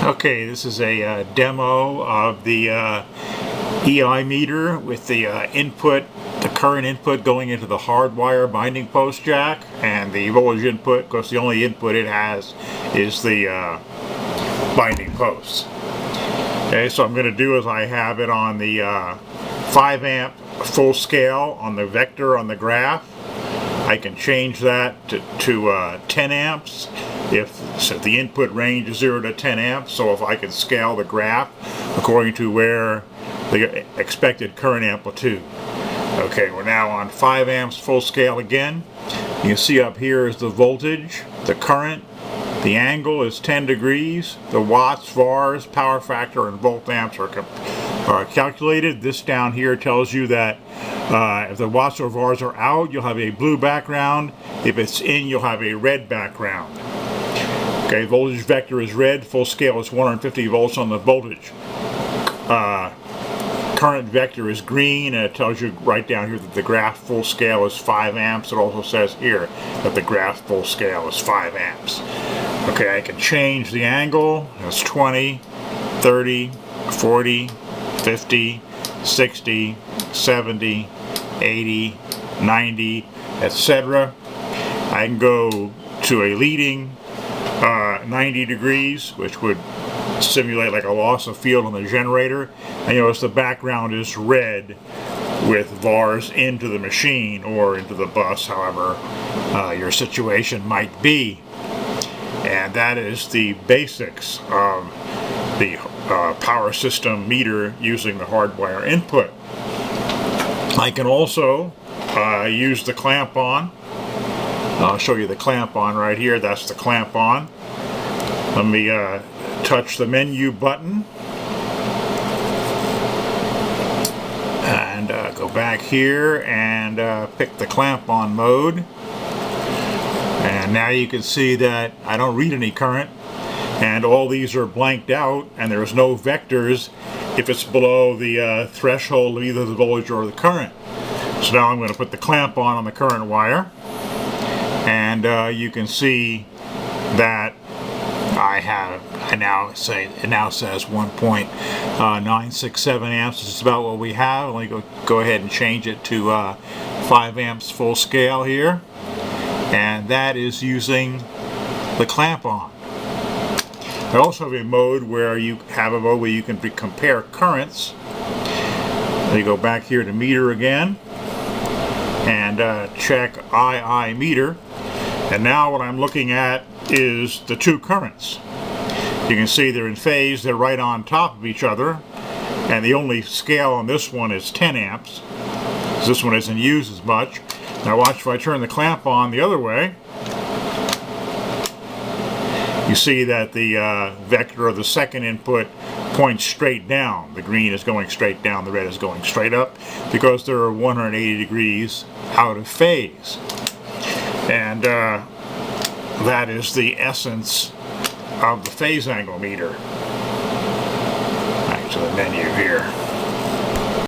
Okay, this is a demo of the EI meter with the the current input going into the hardwire binding post jack, and the voltage input, because the only input it has is the binding post. Okay, so I'm going to do is I have it on the 5 amp full scale on the vector on the graph. I can change that to 10 amps so the input range is 0 to 10 amps, so if I can scale the graph according to where the expected current amplitude. Okay, we're now on 5 amps full scale again. You can see up here is the voltage, the current, the angle is 10 degrees, the watts, VARs, power factor, and volt amps are calculated. This down here tells you that if the watts or VARs are out, you'll have a blue background. If it's in, you'll have a red background. Okay, voltage vector is red, full scale is 150 volts on the voltage. Current vector is green, and it tells you right down here that the graph full scale is 5 amps. It also says here that the graph full scale is 5 amps. Okay, I can change the angle. It's 20, 30, 40, 50, 60, 70, 80, 90, etc. I can go to a leading 90 degrees, which would simulate like a loss of field on the generator. And you notice the background is red with VARs into the machine or into the bus, however your situation might be. And that is the basics of the power system meter using the hardwire input. I can also use the clamp on. I'll show you the clamp on right here. That's the clamp on. Let me touch the menu button and go back here and pick the clamp on mode. And now you can see that I don't read any current, and all these are blanked out, and there's no vectors if it's below the threshold of either the voltage or the current. So now I'm going to put the clamp on the current wire, and you can see that it now says 1.967 amps. This is about what we have. Let me go ahead and change it to 5 amps full scale here, and that is using the clamp on. I also have a mode where you can compare currents. Let me go back here to meter again and check II meter, and now what I'm looking at is the two currents. You can see they're in phase, they're right on top of each other, and the only scale on this one is 10 amps. This one isn't used as much. Now watch, if I turn the clamp on the other way, you see that the vector of the second input points straight down. The green is going straight down, the red is going straight up, because they're 180 degrees out of phase. And that is the essence of the phase angle meter. Back to the menu here.